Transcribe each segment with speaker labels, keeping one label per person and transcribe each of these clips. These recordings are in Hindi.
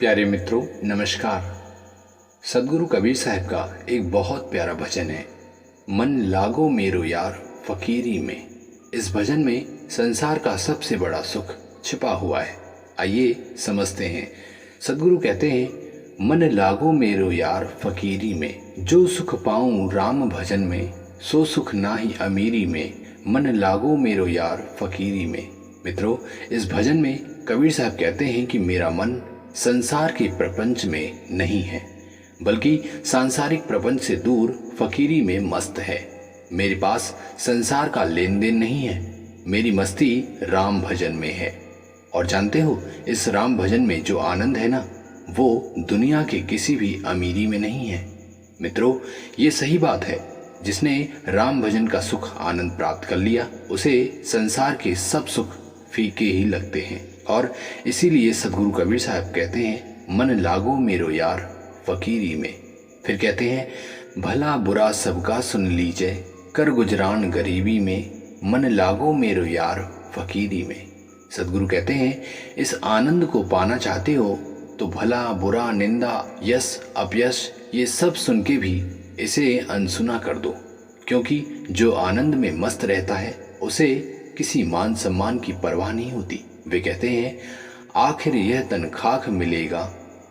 Speaker 1: प्यारे मित्रों, नमस्कार। सदगुरु कबीर साहब का एक बहुत प्यारा भजन है, मन लागो मेरो यार फकीरी में। इस भजन में संसार का सबसे बड़ा सुख छिपा हुआ है। आइए समझते हैं। सदगुरु कहते हैं, मन लागो मेरो यार फकीरी में, जो सुख पाऊं राम भजन में, सो सुख नाही अमीरी में, मन लागो मेरो यार फकीरी में। मित्रों, इस भजन में कबीर साहब कहते हैं कि मेरा मन संसार के प्रपंच में नहीं है, बल्कि सांसारिक प्रपंच से दूर फकीरी में मस्त है। मेरे पास संसार का लेन देन नहीं है, मेरी मस्ती राम भजन में है। और जानते हो, इस राम भजन में जो आनंद है ना, वो दुनिया के किसी भी अमीरी में नहीं है। मित्रों, ये सही बात है। जिसने राम भजन का सुख आनंद प्राप्त कर लिया, उसे संसार के सब सुख फीके ही लगते हैं। और इसीलिए सदगुरु कबीर साहब कहते हैं, मन लागो मेरो यार फकीरी में। फिर कहते हैं, भला बुरा सबका सुन लीजिए, कर गुजरान गरीबी में, मन लागो मेरो यार फकीरी में। सदगुरु कहते हैं, इस आनंद को पाना चाहते हो तो भला बुरा, निंदा, यश अपयश, ये सब सुन के भी इसे अनसुना कर दो। क्योंकि जो आनंद में मस्त रहता है, उसे किसी मान सम्मान की परवाह नहीं होती। वे कहते हैं, आखिर यह तन खाक मिलेगा,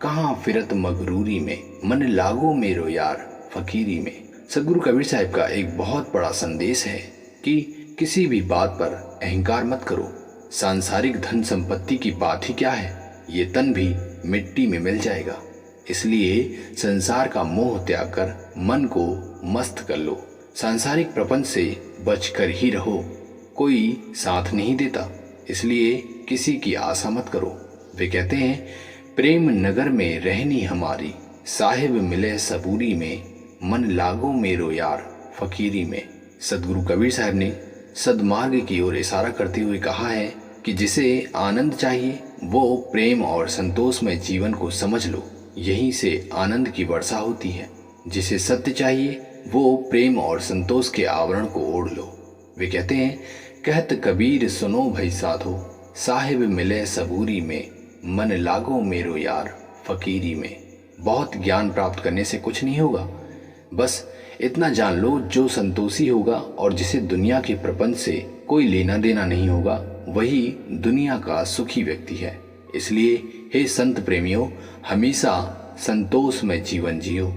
Speaker 1: कहाँ फिरत मगरूरी में, मन लागो मेरो यार फकीरी में। सदगुरु कबीर साहब का एक बहुत बड़ा संदेश है कि किसी भी बात पर अहंकार मत करो। सांसारिक धन संपत्ति की बात ही क्या है, ये तन भी मिट्टी में मिल जाएगा। इसलिए संसार का मोह त्याग कर मन को मस्त कर लो। सांसारिक प्रपंच से बचकर ही रहो। कोई साथ नहीं देता, इसलिए किसी की आशा मत करो। वे कहते हैं, प्रेम नगर में रहनी हमारी, साहिब मिले सबूरी में, मन लागो मेरो यार फकीरी में। सदगुरु कबीर साहब ने सदमार्ग की ओर इशारा करते हुए कहा है कि जिसे आनंद चाहिए वो प्रेम और संतोष में जीवन को समझ लो, यहीं से आनंद की वर्षा होती है। जिसे सत्य चाहिए वो प्रेम और संतोष के आवरण को ओढ़ लो। वे कहते हैं, कहत कबीर सुनो भई साधो, साहिब मिले सबूरी में, मन लागो मेरो यार फकीरी में। बहुत ज्ञान प्राप्त करने से कुछ नहीं होगा, बस इतना जान लो, जो संतोषी होगा और जिसे दुनिया के प्रपंच से कोई लेना देना नहीं होगा, वही दुनिया का सुखी व्यक्ति है। इसलिए हे संत प्रेमियों, हमेशा संतोष में जीवन जियो।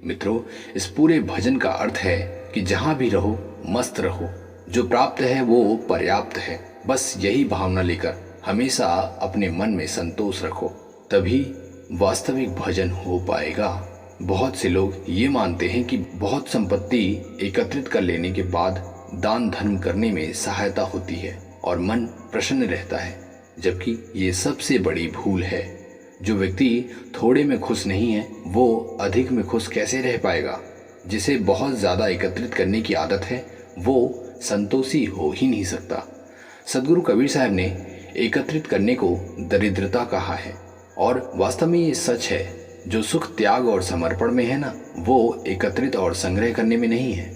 Speaker 1: मित्रों, इस पूरे भजन का अर्थ है कि जहां भी रहो मस्त रहो। जो प्राप्त है वो पर्याप्त है। बस यही भावना लेकर हमेशा अपने मन में संतोष रखो, तभी वास्तविक भजन हो पाएगा। बहुत से लोग ये मानते हैं कि बहुत संपत्ति एकत्रित कर लेने के बाद दान धर्म करने में सहायता होती है और मन प्रसन्न रहता है, जबकि ये सबसे बड़ी भूल है। जो व्यक्ति थोड़े में खुश नहीं है, वो अधिक में खुश कैसे रह पाएगा। जिसे बहुत ज्यादा एकत्रित करने की आदत है, वो संतोषी हो ही नहीं सकता। सदगुरु कबीर साहब ने एकत्रित करने को दरिद्रता कहा है, और वास्तव में ये सच है। जो सुख त्याग और समर्पण में है ना, वो एकत्रित और संग्रह करने में नहीं है।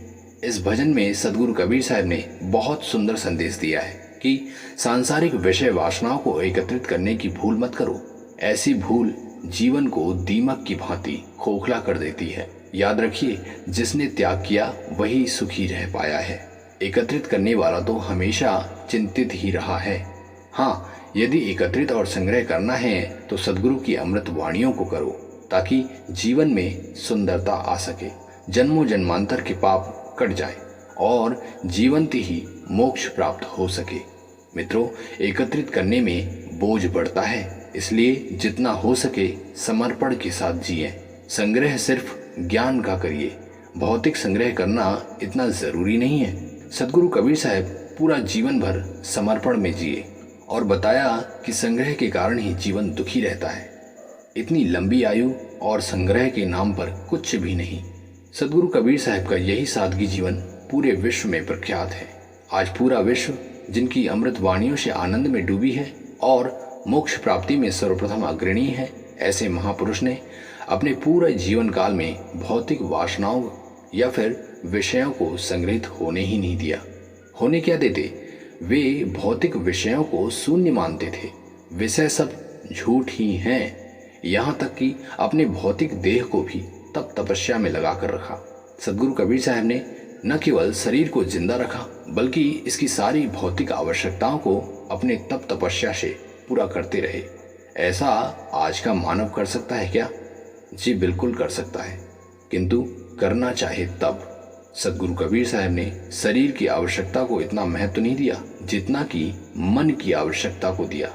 Speaker 1: इस भजन में सदगुरु कबीर साहब ने बहुत सुंदर संदेश दिया है कि सांसारिक विषय वासनाओं को एकत्रित करने की भूल मत करो। ऐसी भूल जीवन को दीमक की भांति खोखला कर देती है। याद रखिए, जिसने त्याग किया वही सुखी रह पाया है। एकत्रित करने वाला तो हमेशा चिंतित ही रहा है। हाँ, यदि एकत्रित और संग्रह करना है तो सदगुरु की अमृत वाणियों को करो, ताकि जीवन में सुंदरता आ सके, जन्मों जन्मांतर के पाप कट जाए और जीवंत ही मोक्ष प्राप्त हो सके। मित्रों, एकत्रित करने में बोझ बढ़ता है, इसलिए जितना हो सके समर्पण के साथ जिए। संग्रह सिर्फ ज्ञान का करिए, भौतिक संग्रह करना इतना जरूरी नहीं है। सदगुरु कबीर साहब पूरा जीवन भर समर्पण में जिए और बताया कि संग्रह के कारण ही जीवन दुखी रहता है। इतनी लंबी आयु और संग्रह के नाम पर कुछ भी नहीं। सदगुरु कबीर साहब का यही सादगी जीवन पूरे विश्व में प्रख्यात है। आज पूरा विश्व जिनकी अमृत वाणियों से आनंद में डूबी है और मोक्ष प्राप्ति में सर्वप्रथम अग्रणी है, ऐसे महापुरुष ने अपने पूरे जीवन काल में भौतिक वासनाओं या फिर विषयों को संग्रहित होने ही नहीं दिया। होने क्या देते? वे भौतिक विषयों को शून्य मानते थे। विषय सब झूठ ही हैं, यहाँ तक कि अपने भौतिक देह को भी तप तपस्या में लगा कर रखा। सदगुरु कबीर साहब ने न केवल शरीर को जिंदा रखा बल्कि इसकी सारी भौतिक आवश्यकताओं को अपने तप तपस्या से पूरा करते रहे। ऐसा आज का मानव कर सकता है क्या? जी बिल्कुल कर सकता है, किंतु करना चाहे तब। सदगुरु कबीर साहब ने शरीर की आवश्यकता को इतना महत्व नहीं दिया जितना कि मन की आवश्यकता को दिया।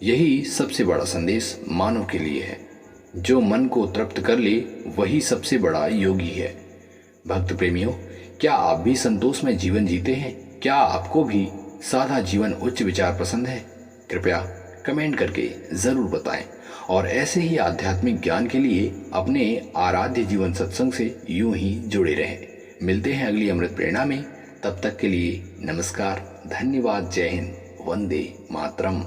Speaker 1: यही सबसे बड़ा संदेश मानव के लिए है। जो मन को तृप्त कर ले वही सबसे बड़ा योगी है। भक्त प्रेमियों, क्या आप भी संतोष में जीवन जीते हैं? क्या आपको भी सादा जीवन उच्च विचार पसंद है? कृपया कमेंट करके जरूर बताएं और ऐसे ही आध्यात्मिक ज्ञान के लिए अपने आराध्य जीवन सत्संग से यूं ही जुड़े रहें। मिलते हैं अगली अमृत प्रेरणा में। तब तक के लिए नमस्कार, धन्यवाद, जय हिंद, वंदे मातरम।